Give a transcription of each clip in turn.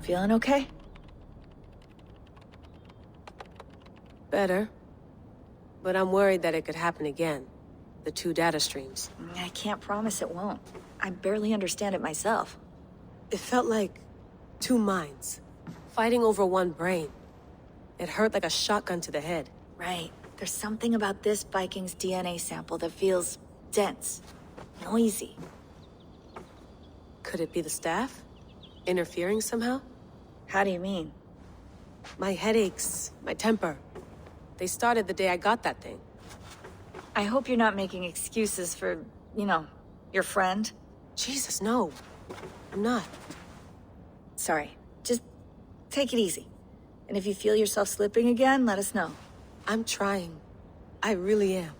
Feeling okay? Better. But I'm worried that it could happen again. The two data streams. I can't promise it won't. I barely understand it myself. It felt like two minds, fighting over one brain. It hurt like a shotgun to the head. Right. There's something about this Viking's DNA sample that feels dense, noisy. Could it be the staff? Interfering somehow? How do you mean? My headaches, my temper. They started the day I got that thing. I hope you're not making excuses for, your friend. Jesus, no. I'm not. Sorry. Just take it easy. And if you feel yourself slipping again, let us know. I'm trying. I really am.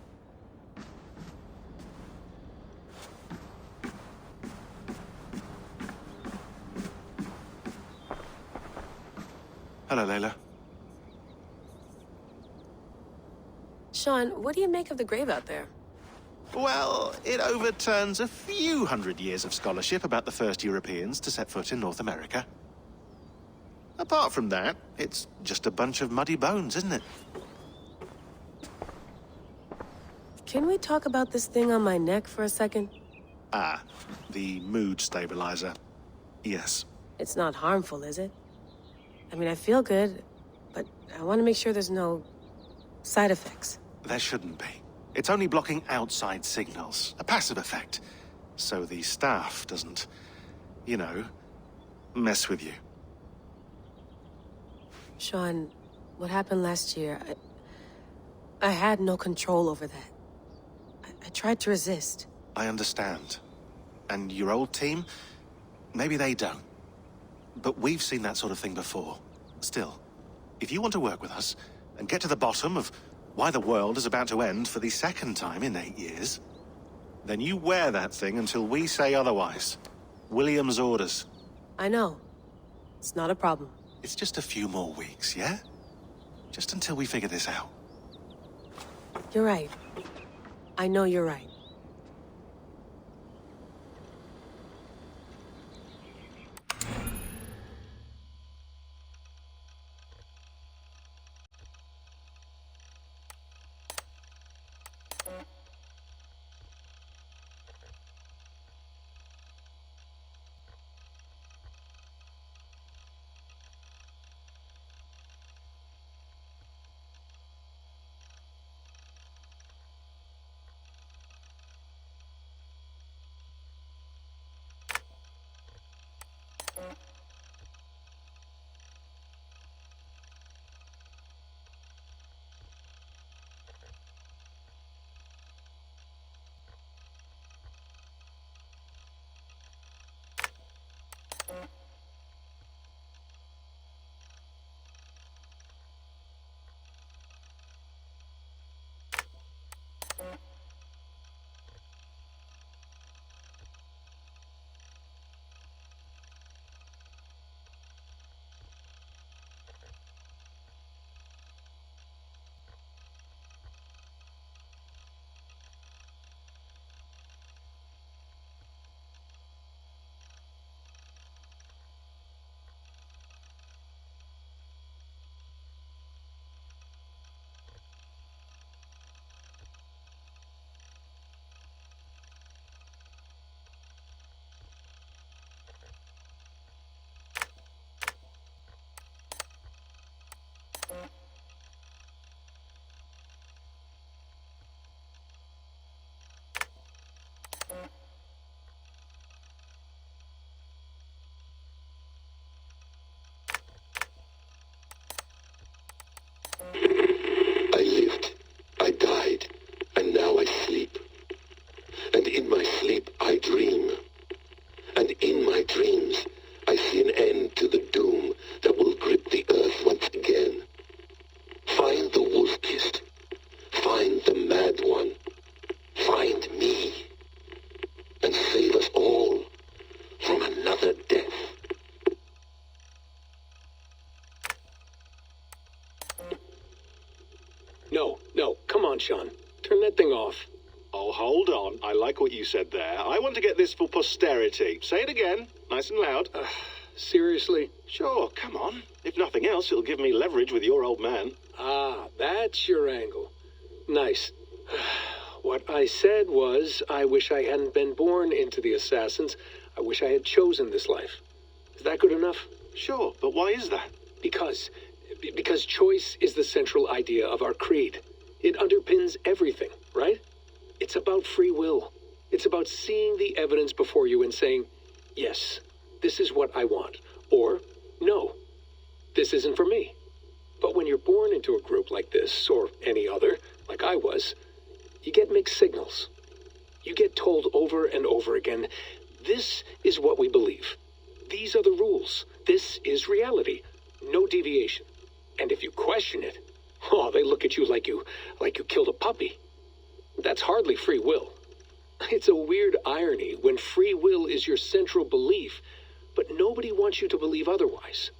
Hello, Layla. Sean, what do you make of the grave out there? Well, it overturns a few hundred years of scholarship about the first Europeans to set foot in North America. Apart from that, it's just a bunch of muddy bones, isn't it? Can we talk about this thing on my neck for a second? Ah, the mood stabilizer. Yes. It's not harmful, is it? I mean, I feel good, but I want to make sure there's no side effects. There shouldn't be. It's only blocking outside signals, a passive effect. So the staff doesn't, mess with you. Sean, what happened last year, I had no control over that. I tried to resist. I understand. And your old team? Maybe they don't. But we've seen that sort of thing before. Still, if you want to work with us and get to the bottom of why the world is about to end for the second time in 8 years, then you wear that thing until we say otherwise. William's orders. I know. It's not a problem. It's just a few more weeks, yeah? Just until we figure this out. You're right. I know you're right. I lived, I died, and now I sleep. And in my sleep I dream. And in my dreams I see an end to the doom that will grip the earth once again. Find the wolf-kissed. Find the mad one. Find me. And save us all from another death. No, come on, Sean. Turn that thing off. Oh, hold on. I like what you said there. I want to get this for posterity. Say it again, nice and loud. Seriously? Sure, come on. If nothing else, it'll give me leverage with your old man. Ah, that's your angle. Nice. What I said was, I wish I hadn't been born into the Assassins. I wish I had chosen this life. Is that good enough? Sure, but why is that? Because choice is the central idea of our creed. It underpins everything, right? It's about free will. It's about seeing the evidence before you and saying, yes, this is what I want. Or, no, this isn't for me. But when you're born into a group like this, or any other, like I was, you get mixed signals. You get told over and over again, this is what we believe. These are the rules. This is reality. No deviation. And if you question it, oh, they look at you like you killed a puppy. That's hardly free will. It's a weird irony when free will is your central belief, but nobody wants you to believe otherwise.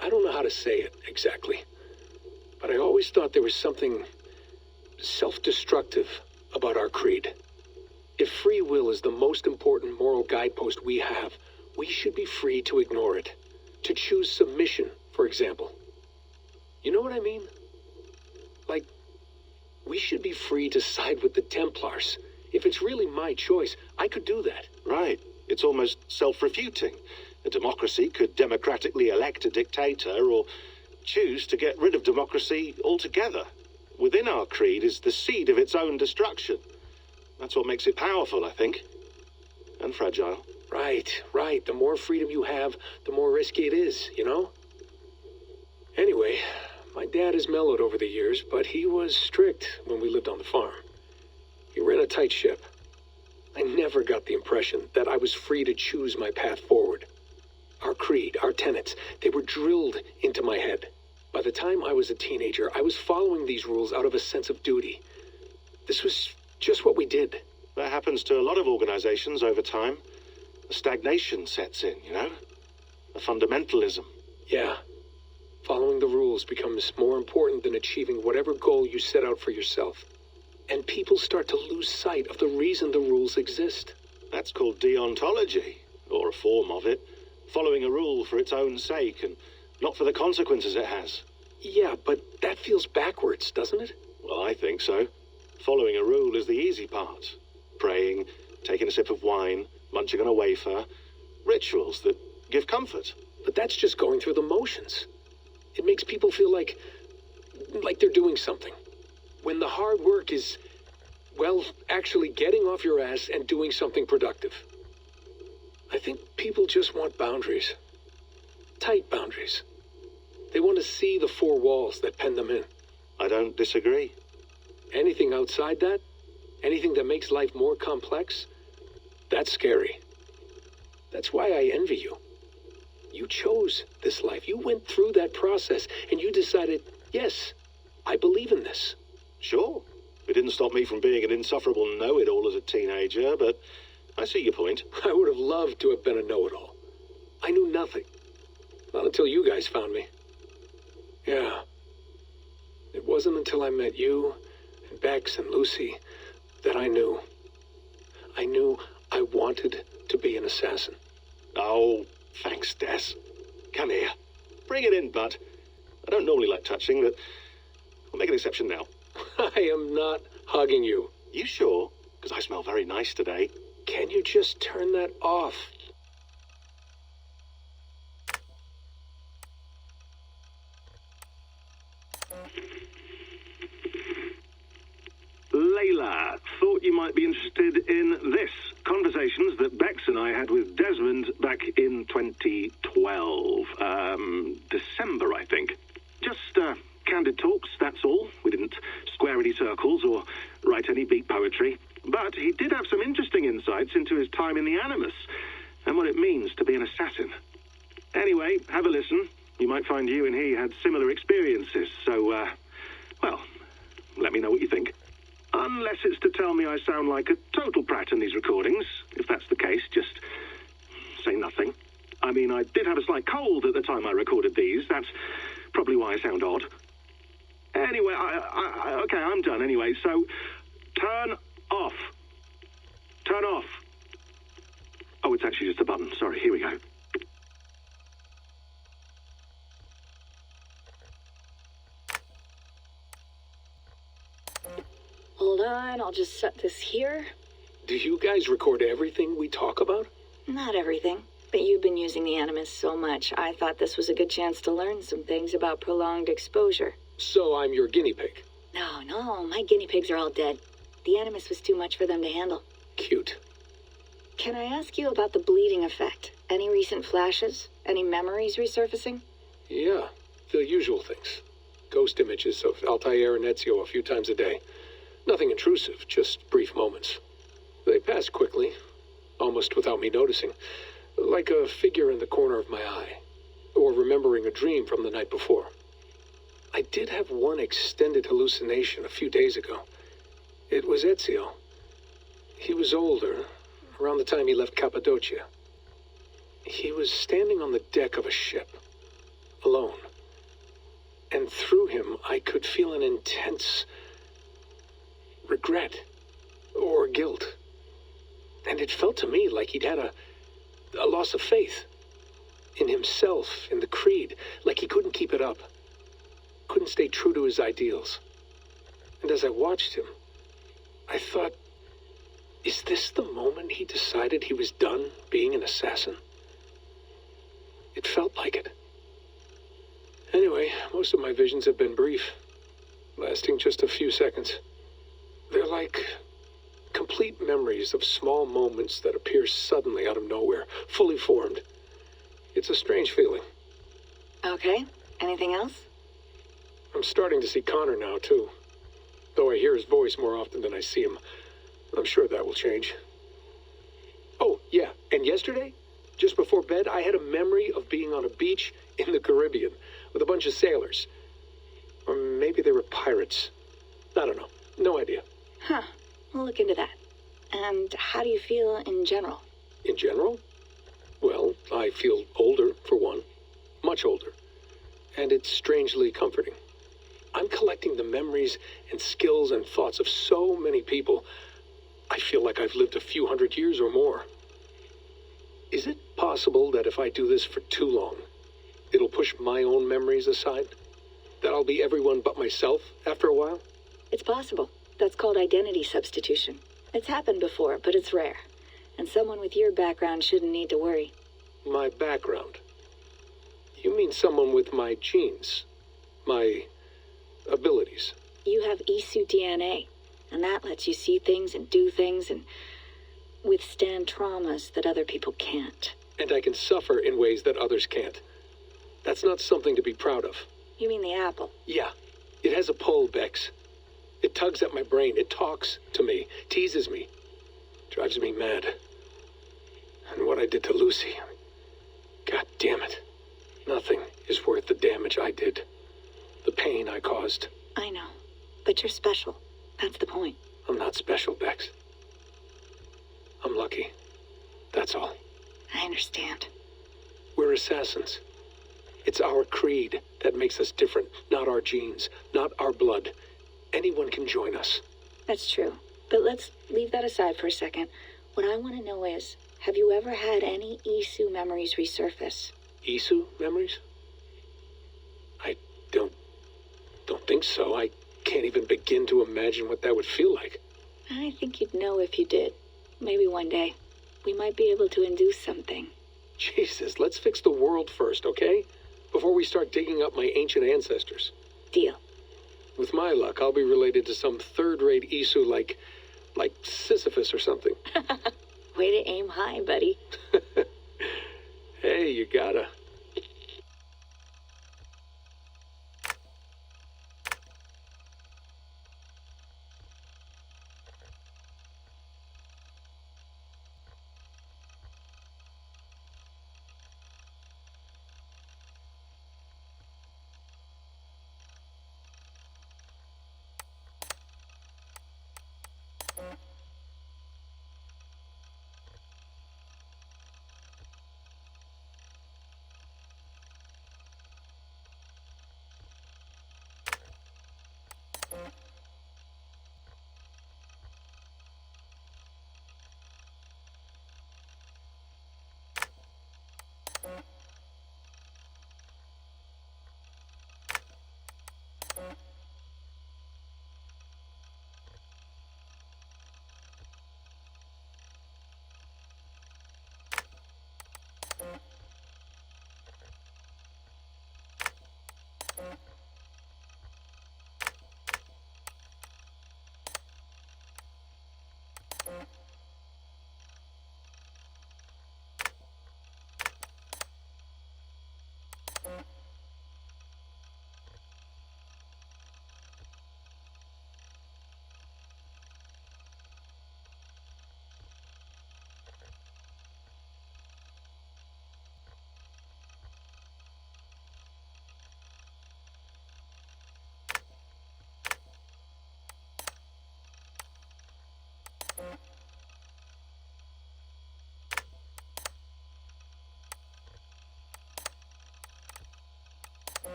I don't know how to say it exactly, but I always thought there was something self-destructive about our creed. If free will is the most important moral guidepost we have, we should be free to ignore it. To choose submission, for example. You know what I mean? Like, we should be free to side with the Templars. If it's really my choice, I could do that. Right. It's almost self-refuting. A democracy could democratically elect a dictator or choose to get rid of democracy altogether. Within our creed is the seed of its own destruction. That's what makes it powerful, I think. And fragile. Right. The more freedom you have, the more risky it is, you know? Anyway, my dad has mellowed over the years, but he was strict when we lived on the farm. He ran a tight ship. I never got the impression that I was free to choose my path forward. Our creed, our tenets, they were drilled into my head. By the time I was a teenager, I was following these rules out of a sense of duty. This was just what we did. That happens to a lot of organizations over time. A stagnation sets in, you know? A fundamentalism. Yeah. Following the rules becomes more important than achieving whatever goal you set out for yourself. And people start to lose sight of the reason the rules exist. That's called deontology, or a form of it. Following a rule for its own sake and not for the consequences it has. Yeah, but that feels backwards, doesn't it? Well, I think so. Following a rule is the easy part. Praying, taking a sip of wine, munching on a wafer. Rituals that give comfort. But that's just going through the motions. It makes people feel like they're doing something. When the hard work is, well, actually getting off your ass and doing something productive. I think people just want boundaries. Tight boundaries. They want to see the four walls that pen them in. I don't disagree. Anything outside that, anything that makes life more complex, that's scary. That's why I envy you. You chose this life. You went through that process and you decided, yes, I believe in this. Sure. It didn't stop me from being an insufferable know-it-all as a teenager, but I see your point. I would have loved to have been a know-it-all. I knew nothing. Not until you guys found me. Yeah. It wasn't until I met you, and Bex and Lucy, that I knew. I knew I wanted to be an assassin. Oh, thanks, Des. Come here. Bring it in, bud. I don't normally like touching, but I'll make an exception now. I am not hugging you. You sure? Because I smell very nice today. Can you just turn that off? Layla, thought you might be interested in this. Conversations that Bex and I had with Desmond back in 2012. December, I think. Just, candid talks, that's all. We didn't square any circles or write any beat poetry. But he did have some interesting insights into his time in the Animus and what it means to be an assassin. Anyway, have a listen. You might find you and he had similar experiences, so, well, let me know what you think. Unless it's to tell me I sound like a total prat in these recordings. If that's the case, just say nothing. I mean, I did have a slight cold at the time I recorded these. That's probably why I sound odd. Anyway, okay, I'm done anyway, so turn off. Turn off. Oh, it's actually just a button. Sorry, here we go. on, I'll just set this here. Do you guys record everything we talk about? Not everything, but you've been using the Animus so much, I thought this was a good chance to learn some things about prolonged exposure. So I'm your guinea pig. No, my guinea pigs are all dead. The Animus was too much for them to handle. Cute. Can I ask you about the bleeding effect? Any recent flashes? Any memories resurfacing? Yeah, the usual things. Ghost images of Altair and Ezio a few times a day. Nothing intrusive, just brief moments. They pass quickly, almost without me noticing, like a figure in the corner of my eye, or remembering a dream from the night before. I did have one extended hallucination a few days ago. It was Ezio. He was older, around the time he left Cappadocia. He was standing on the deck of a ship, alone. And through him, I could feel an intense regret or guilt. And it felt to me like he'd had a loss of faith in himself, in the creed, like he couldn't keep it up, couldn't stay true to his ideals. And as I watched him, I thought, is this the moment he decided he was done being an assassin? It felt like it. Anyway, most of my visions have been brief, lasting just a few seconds. They're like complete memories of small moments that appear suddenly out of nowhere, fully formed. It's a strange feeling. Okay, anything else? I'm starting to see Connor now, too. Though I hear his voice more often than I see him. I'm sure that will change. Oh, yeah, and yesterday, just before bed, I had a memory of being on a beach in the Caribbean with a bunch of sailors. Or maybe they were pirates. I don't know. No idea. Huh, we'll look into that. And how do you feel in general? In general? Well, I feel older, for one. Much older. And it's strangely comforting. I'm collecting the memories and skills and thoughts of so many people. I feel like I've lived a few hundred years or more. Is it possible that if I do this for too long, it'll push my own memories aside? That I'll be everyone but myself after a while? It's possible. That's called identity substitution. It's happened before, but it's rare. And someone with your background shouldn't need to worry. My background? You mean someone with my genes? My abilities? You have Isu DNA, and that lets you see things and do things and withstand traumas that other people can't. And I can suffer in ways that others can't. That's not something to be proud of. You mean the apple? Yeah. It has a pull, Bex. It tugs at my brain. It talks to me. Teases me. Drives me mad. And what I did to Lucy... God damn it. Nothing is worth the damage I did. The pain I caused. I know. But you're special. That's the point. I'm not special, Bex. I'm lucky. That's all. I understand. We're assassins. It's our creed that makes us different, not our genes, not our blood. Anyone can join us. That's true. But let's leave that aside for a second. What I want to know is, have you ever had any Isu memories resurface? Isu memories? I don't think so. I can't even begin to imagine what that would feel like. I think you'd know if you did. Maybe one day. We might be able to induce something. Jesus, let's fix the world first, okay? Before we start digging up my ancient ancestors. Deal. With my luck, I'll be related to some third-rate Isu like Sisyphus or something. Way to aim high, buddy. Hey, you gotta.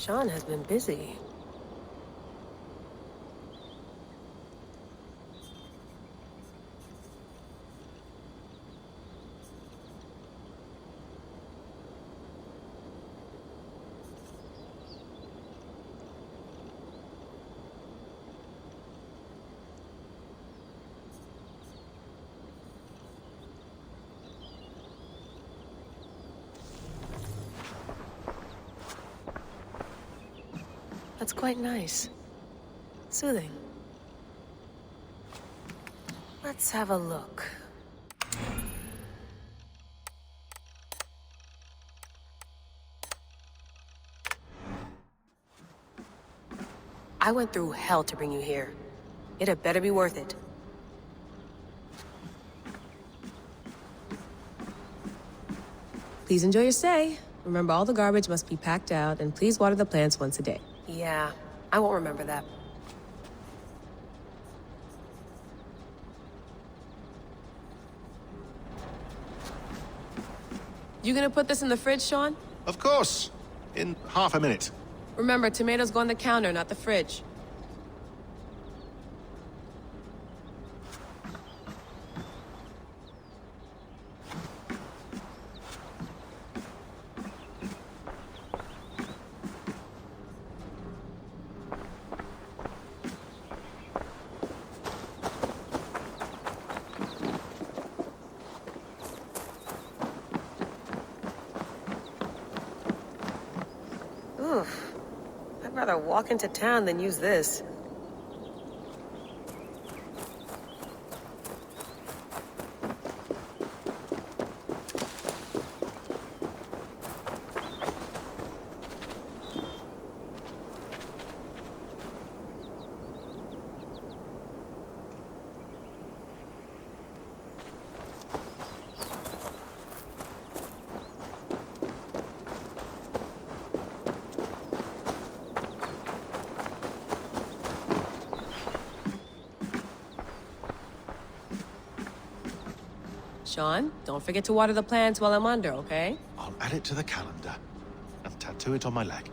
Sean has been busy. That's quite nice. Soothing. Let's have a look. I went through hell to bring you here. It had better be worth it. Please enjoy your stay. Remember, all the garbage must be packed out, and please water the plants once a day. Yeah, I won't remember that. You gonna put this in the fridge, Sean? Of course. In half a minute. Remember, tomatoes go on the counter, not the fridge. Oof. I'd rather walk into town than use this. Sean, don't forget to water the plants while I'm under, okay? I'll add it to the calendar and tattoo it on my leg.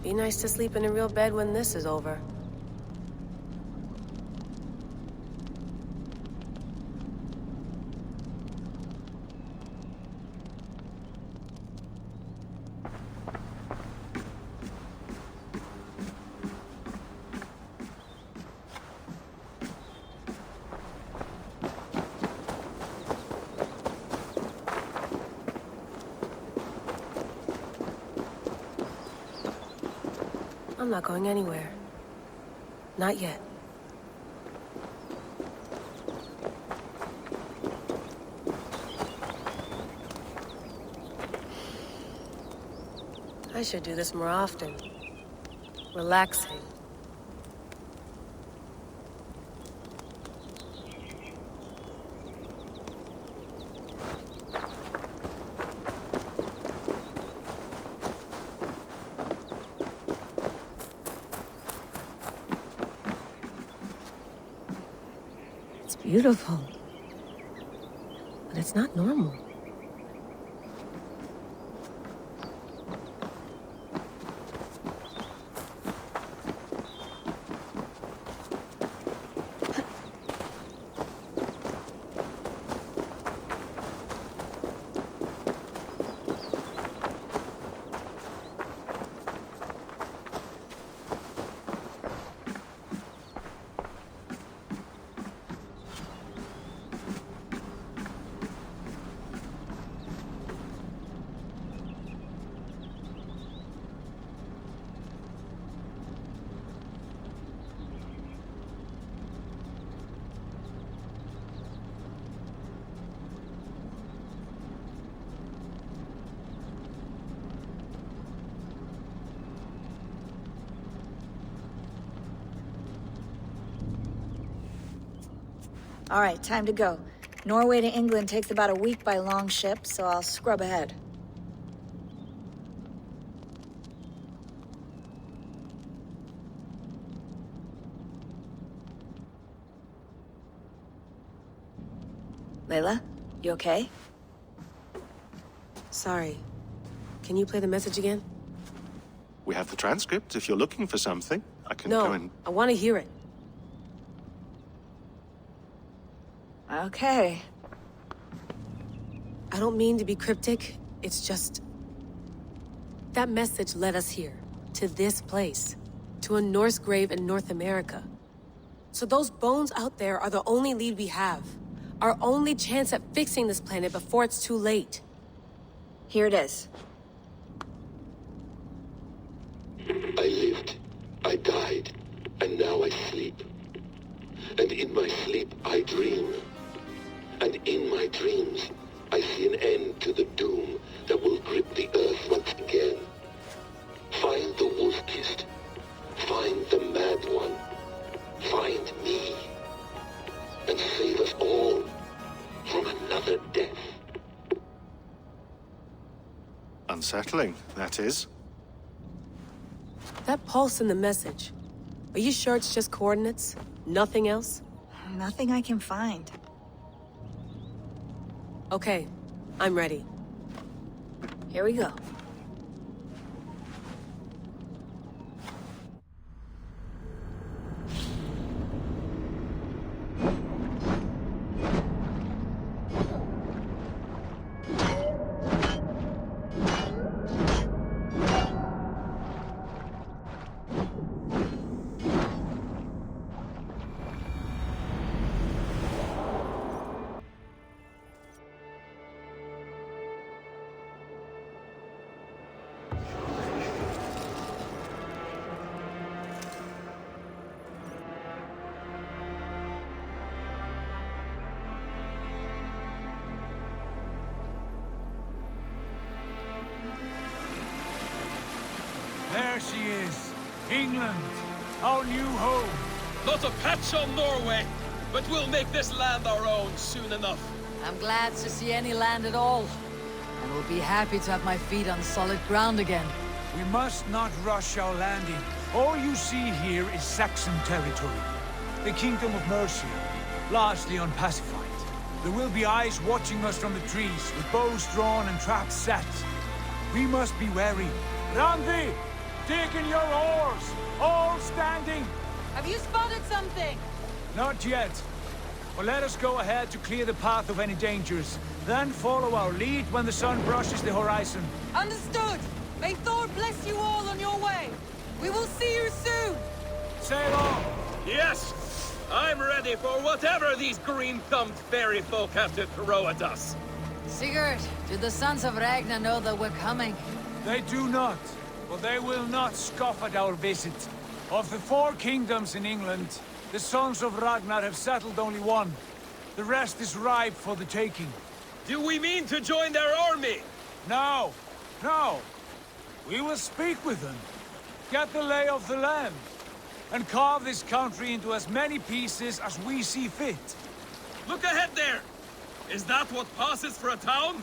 Be nice to sleep in a real bed when this is over. I'm not going anywhere. Not yet. I should do this more often. Relaxing. It's beautiful. But it's not normal. All right, time to go. Norway to England takes about a week by long ship, so I'll scrub ahead. Layla? You okay? Sorry. Can you play the message again? We have the transcript. If you're looking for something, I can go No, and... I want to hear it. Okay. I don't mean to be cryptic. It's just... that message led us here. To this place. To a Norse grave in North America. So those bones out there are the only lead we have. Our only chance at fixing this planet before it's too late. Here it is. I lived, I died, and now I sleep. And in my sleep I dream. And in my dreams I see an end to the doom that will grip the earth once again. Find the wolf-kissed. Find the mad one. Find me. And save us all from another death. Unsettling, that is. That pulse in the message. Are you sure it's just coordinates? Nothing else? Nothing I can find. Okay, I'm ready. Here we go. There she is. England. Our new home. Not a patch on Norway, but we'll make this land our own soon enough. I'm glad to see any land at all. And will be happy to have my feet on solid ground again. We must not rush our landing. All you see here is Saxon territory. The Kingdom of Mercia, largely unpacified. There will be eyes watching us from the trees, with bows drawn and traps set. We must be wary. Randi! Dig in your oars! All standing! Have you spotted something? Not yet. But let us go ahead to clear the path of any dangers. Then follow our lead when the sun brushes the horizon. Understood! May Thor bless you all on your way! We will see you soon! Sail on! Yes! I'm ready for whatever these green-thumbed fairy folk have to throw at us. Sigurd, do the sons of Ragnar know that we're coming? They do not, but they will not scoff at our visit. Of the 4 kingdoms in England, the sons of Ragnar have settled only one. The rest is ripe for the taking. Do we mean to join their army? No, no. We will speak with them, get the lay of the land, and carve this country into as many pieces as we see fit. Look ahead there! Is that what passes for a town?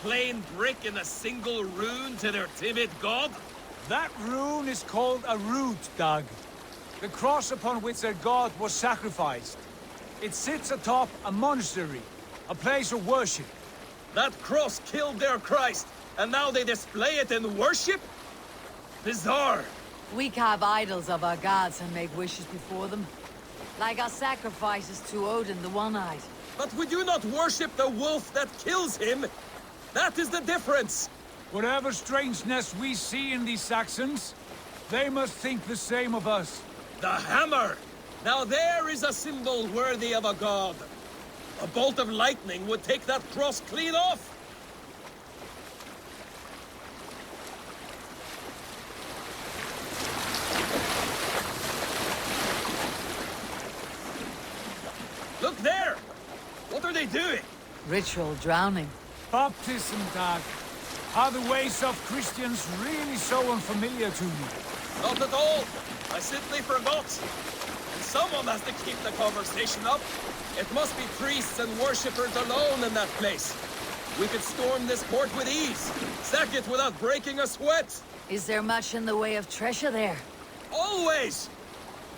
Plain brick in a single rune to their timid god? That rune is called a root, Dag. The cross upon which their god was sacrificed. It sits atop a monastery, a place of worship. That cross killed their Christ, and now they display it in worship? Bizarre. We carve idols of our gods and make wishes before them. Like our sacrifices to Odin the One-Eyed. But we do not worship the wolf that kills him. That is the difference. Whatever strangeness we see in these Saxons, they must think the same of us. The hammer! Now there is a symbol worthy of a god. A bolt of lightning would take that cross clean off. Look there! What are they doing? Ritual drowning. Baptism, Dag. Are the ways of Christians really so unfamiliar to you? Not at all. I simply forgot. And someone has to keep the conversation up. It must be priests and worshippers alone in that place. We could storm this port with ease. Sack it without breaking a sweat. Is there much in the way of treasure there? Always!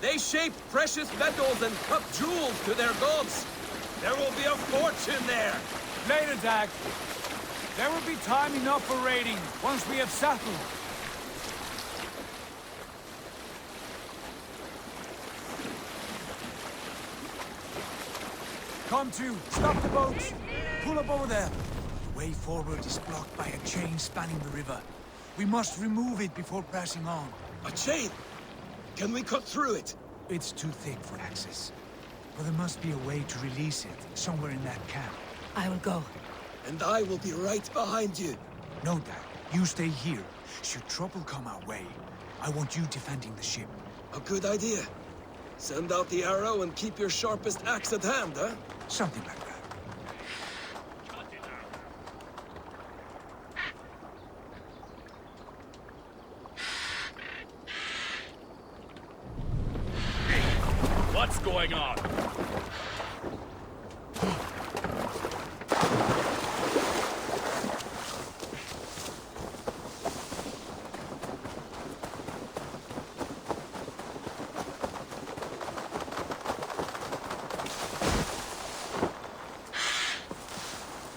They shaped precious metals and cut jewels to their gods. There will be a fortune there. Later, Dag. There will be time enough for raiding once we have settled. Come to, stop the boats. Pull up over there. The way forward is blocked by a chain spanning the river. We must remove it before pressing on. A chain? Can we cut through it? It's too thick for access. But there must be a way to release it, somewhere in that camp. I will go. And I will be right behind you. No, Dad. You stay here. Should trouble come our way, I want you defending the ship. A good idea. Send out the arrow and keep your sharpest axe at hand, huh? Something like that. What's going on?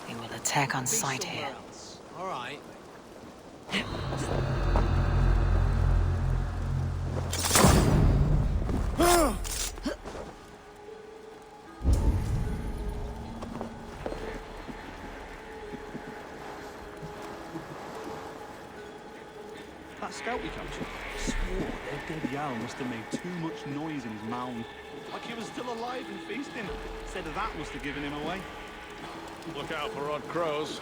They will attack on sight here. All right. That scout we captured swore their dead Jarl must have made too much noise in his mound. Like he was still alive and feasting. Said that must have given him away. Look out for odd crows.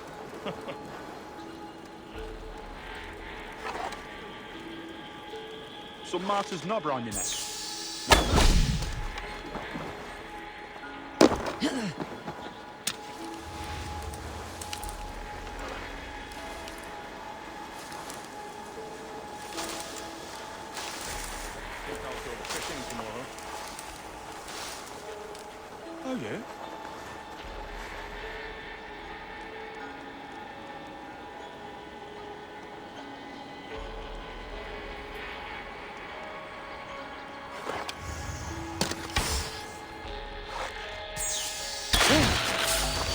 Some martyr's knobber on your neck. Oh yeah?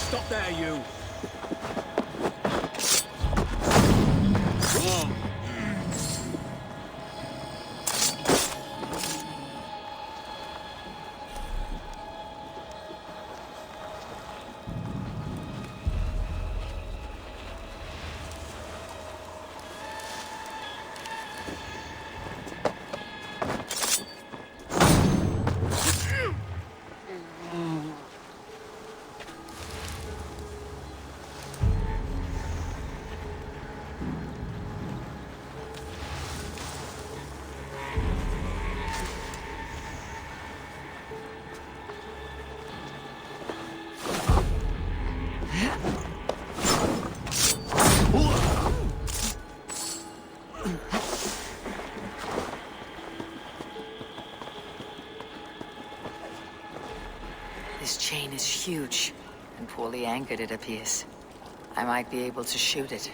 Stop there, you! This chain is huge, and poorly anchored it appears. I might be able to shoot it.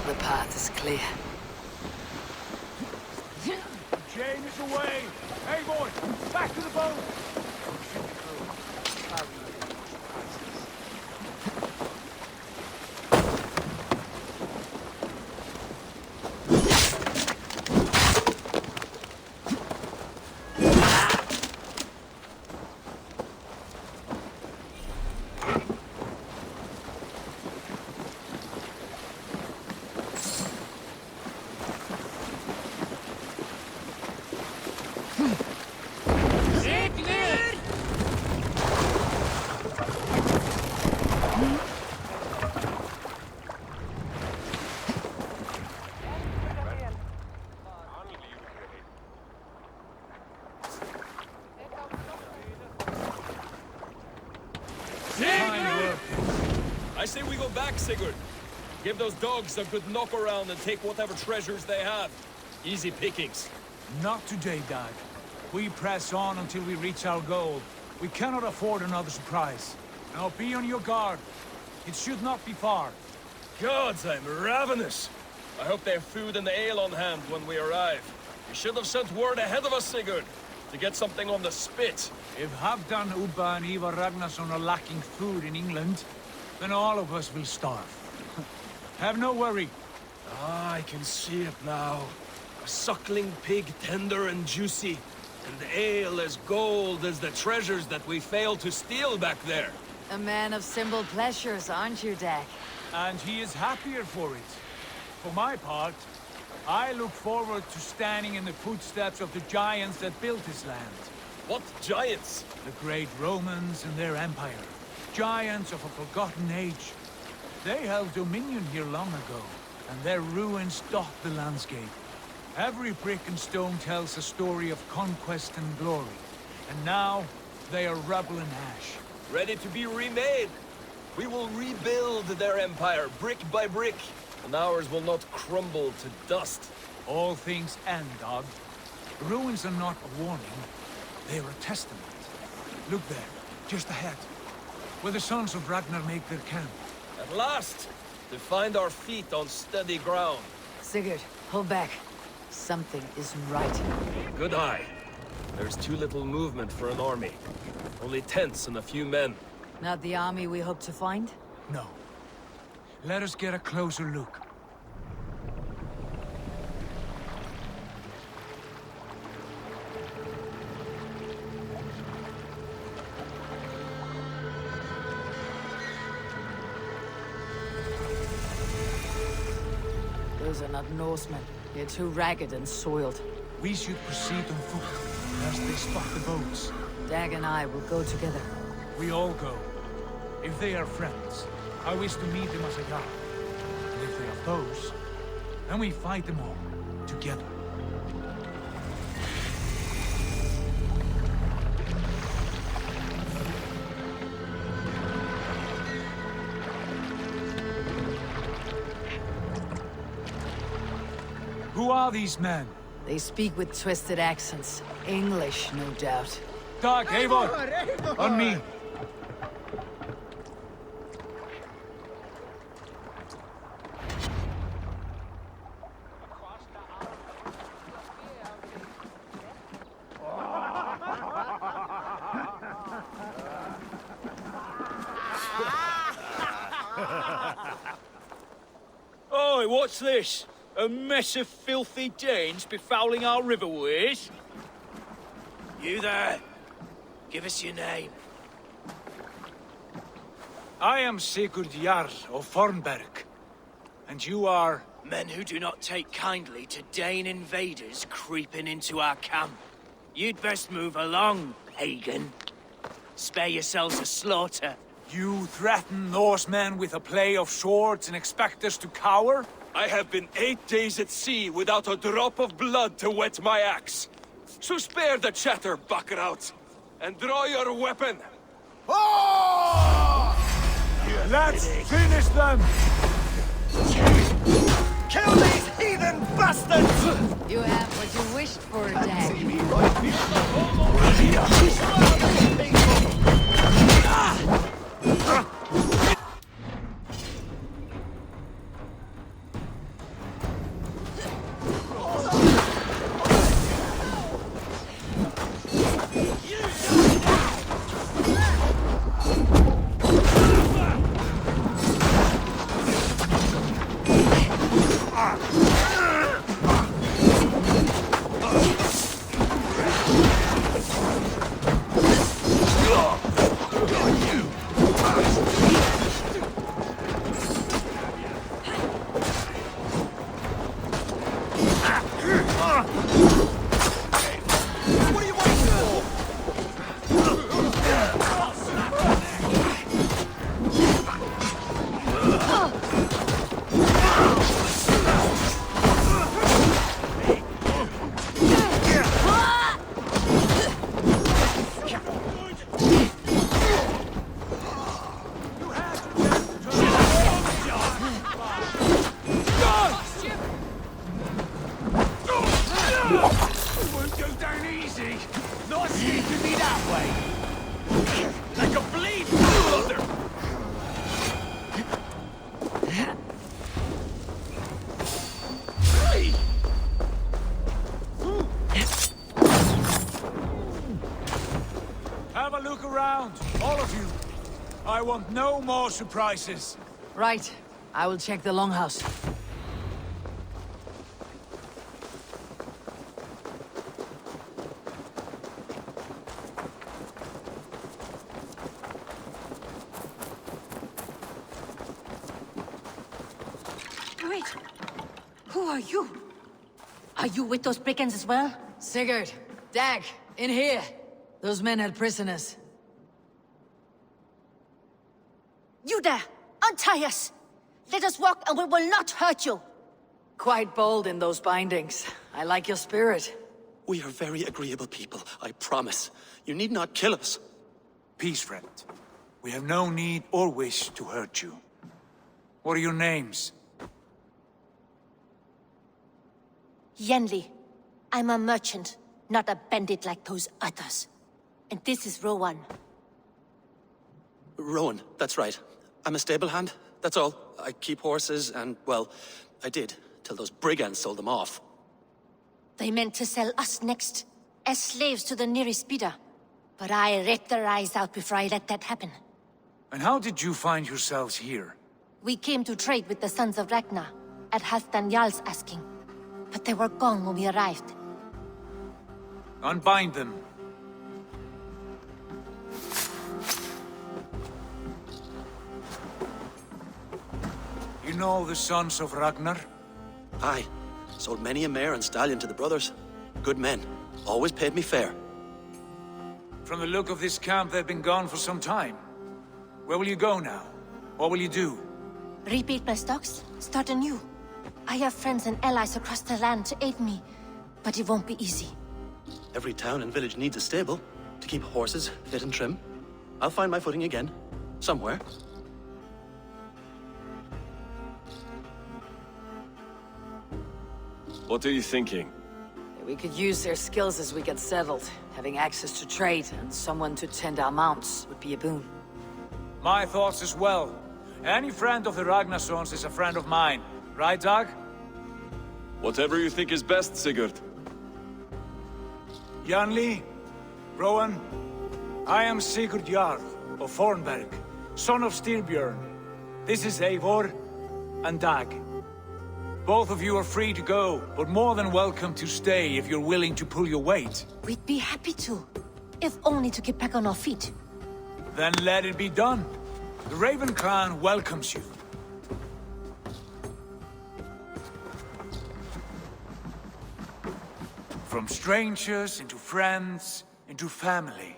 The path is clear. Chain is away! Hey, boy! Back to the boat! I say we go back, Sigurd. Give those dogs a good knock around and take whatever treasures they have. Easy pickings. Not today, Dag. We press on until we reach our goal. We cannot afford another surprise. Now be on your guard. It should not be far. Gods, I'm ravenous. I hope they have food and ale on hand when we arrive. You should have sent word ahead of us, Sigurd, to get something on the spit. If Halfdan, Ubba and Ivar Ragnarsson are lacking food in England, then all of us will starve. Have no worry. Ah, I can see it now. A suckling pig, tender and juicy, and ale as gold as the treasures that we failed to steal back there. A man of simple pleasures, aren't you, Dak? And he is happier for it. For my part, I look forward to standing in the footsteps of the giants that built this land. What giants? The great Romans and their empire. Giants of a forgotten age. They held dominion here long ago, and their ruins dot the landscape. Every brick and stone tells a story of conquest and glory. And now, they are rubble and ash. Ready to be remade. We will rebuild their empire, brick by brick, and ours will not crumble to dust. All things end, Dog. The ruins are not a warning, they are a testament. Look there, just ahead, where the sons of Ragnar make their camp. At last, to find our feet on steady ground. Sigurd, hold back. Something isn't right. Good eye. There's too little movement for an army. Only tents and a few men. Not the army we hope to find? No. Let us get a closer look. Those are not Norsemen. They're too ragged and soiled. We should proceed on foot, lest they spot the boats. Dag and I will go together. We all go. If they are friends, I wish to meet them as a guard. And if they are foes, then we fight them all, together. Who are these men? They speak with twisted accents. English, no doubt. Dag, Eivor! On me! Oi, what's this? A mess of filthy Danes befouling our riverways? You there? Give us your name. I am Sigurd Jarl of Fornberg. And you are... Men who do not take kindly to Dane invaders creeping into our camp. You'd best move along, pagan. Spare yourselves a slaughter. You threaten Norsemen with a play of swords and expect us to cower? I have been 8 days at sea without a drop of blood to wet my axe. So spare the chatter, Buckerout, and draw your weapon. Let's finish them! Kill these heathen bastards! You have what you wished for, Dag. All of you. I want no more surprises. Right. I will check the longhouse. Wait. Who are you? Are you with those brigands as well? Sigurd, Dag, in here. Those men had prisoners. You there! Untie us! Let us walk and we will not hurt you! Quite bold in those bindings. I like your spirit. We are very agreeable people, I promise. You need not kill us. Peace, friend. We have no need or wish to hurt you. What are your names? Yenli. I'm a merchant, not a bandit like those others. And this is Rowan. Rowan, that's right. I'm a stable hand, that's all. I keep horses and, well, I did, till those brigands sold them off. They meant to sell us next, as slaves to the nearest bidder. But I ripped their eyes out before I let that happen. And how did you find yourselves here? We came to trade with the Sons of Ragnar, at Halfdan Jarl's asking. But they were gone when we arrived. Unbind them. You know the Sons of Ragnar? Aye. Sold many a mare and stallion to the brothers. Good men. Always paid me fair. From the look of this camp, they've been gone for some time. Where will you go now? What will you do? Rebuild my stocks, start anew. I have friends and allies across the land to aid me, but it won't be easy. Every town and village needs a stable to keep horses fit and trim. I'll find my footing again. Somewhere. What are you thinking? We could use their skills as we get settled. Having access to trade and someone to tend our mounts would be a boon. My thoughts as well. Any friend of the Ragnarsons is a friend of mine. Right, Dag? Whatever you think is best, Sigurd. Janli, Rowan, I am Sigurd Jarl of Fornberg, son of Styrbjörn. This is Eivor and Dag. Both of you are free to go, but more than welcome to stay if you're willing to pull your weight. We'd be happy to, if only to get back on our feet. Then let it be done. The Raven clan welcomes you. From strangers into friends, into family.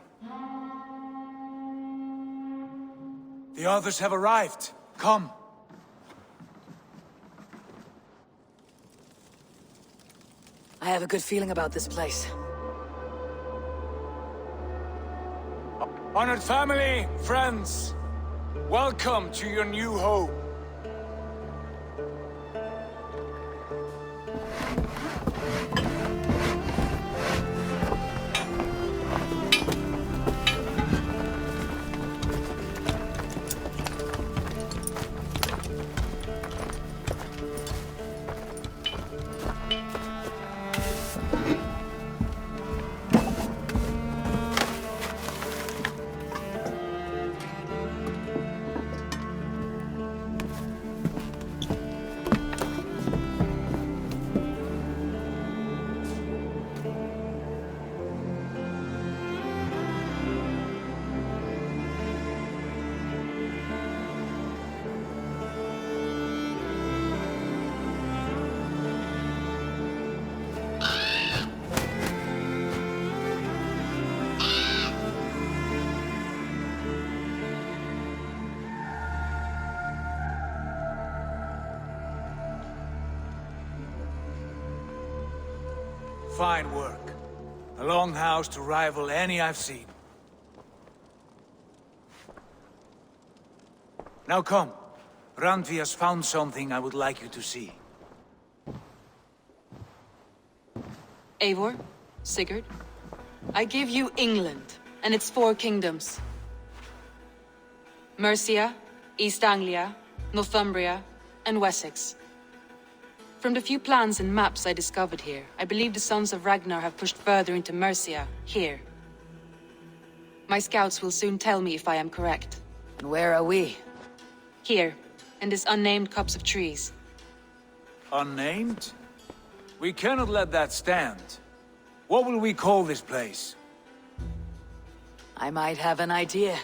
The others have arrived. Come. I have a good feeling about this place. Honored family, friends, welcome to your new home. Fine work. A longhouse to rival any I've seen. Now come. Randvi has found something I would like you to see. Eivor, Sigurd, I give you England and its 4 kingdoms. Mercia, East Anglia, Northumbria, and Wessex. From the few plans and maps I discovered here, I believe the Sons of Ragnar have pushed further into Mercia, here. My scouts will soon tell me if I am correct. And where are we? Here, in this unnamed copse of trees. Unnamed? We cannot let that stand. What will we call this place? I might have an idea.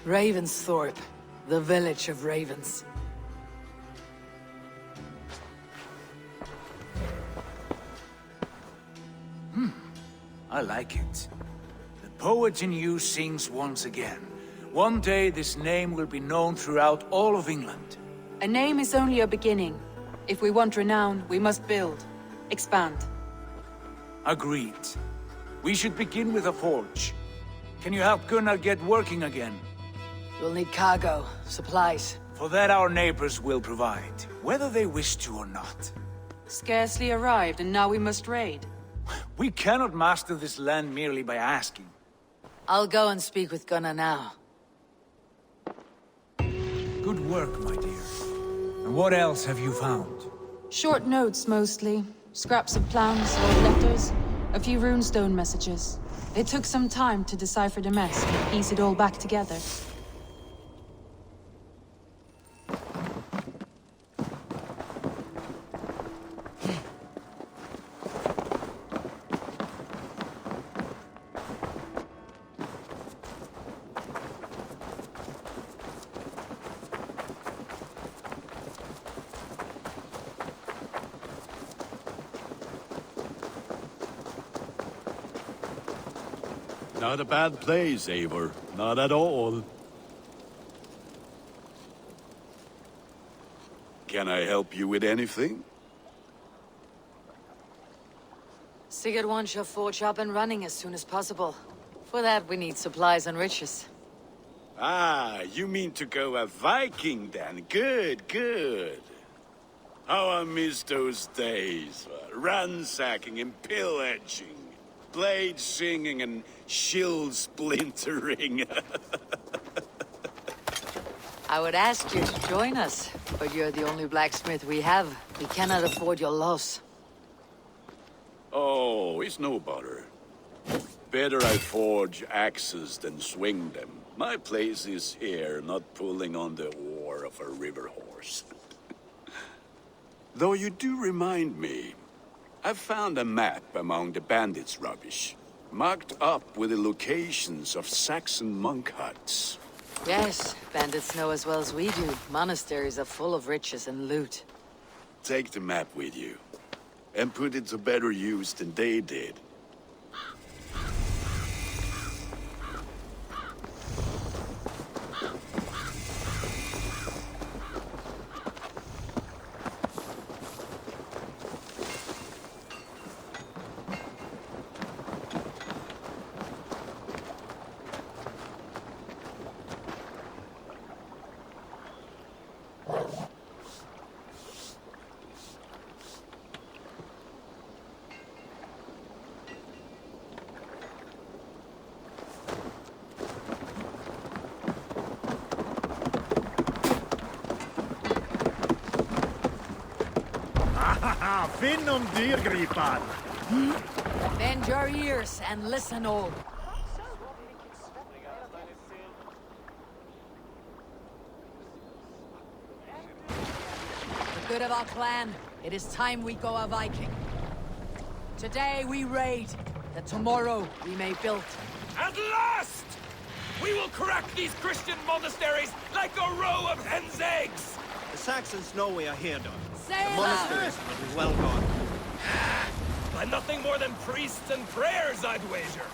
Ravensthorpe, the village of ravens. I like it. The poet in you sings once again. One day this name will be known throughout all of England. A name is only a beginning. If we want renown, we must build, expand. Agreed. We should begin with a forge. Can you help Gunnar get working again? We'll need cargo, supplies. For that our neighbors will provide, whether they wish to or not. Scarcely arrived, and now we must raid. We cannot master this land merely by asking. I'll go and speak with Gunnar now. Good work, my dear. And what else have you found? Short notes, mostly. Scraps of plans, old letters, a few runestone messages. It took some time to decipher the mess and piece it all back together. Not a bad place, Eivor. Not at all. Can I help you with anything? Sigurd wants your forge up and running as soon as possible. For that, we need supplies and riches. Ah, you mean to go a Viking then? Good, good. How I miss those days. Ransacking and pillaging. Blade singing and shield splintering. I would ask you to join us, but you're the only blacksmith we have. We cannot afford your loss. Oh, it's no bother. Better I forge axes than swing them. My place is here, not pulling on the oar of a river horse. Though you do remind me, I found a map among the bandits' rubbish, marked up with the locations of Saxon monk huts. Yes, bandits know as well as we do. Monasteries are full of riches and loot. Take the map with you, and put it to better use than they did. Finn om dyrgripan! Bend your ears and listen all. For the good of our clan, it is time we go a Viking. Today we raid, that tomorrow we may build. At last! We will crack these Christian monasteries like a row of hen's eggs! The Saxons know we are here, Don. Say the monasteries will be well guarded. By nothing more than priests and prayers, I'd wager.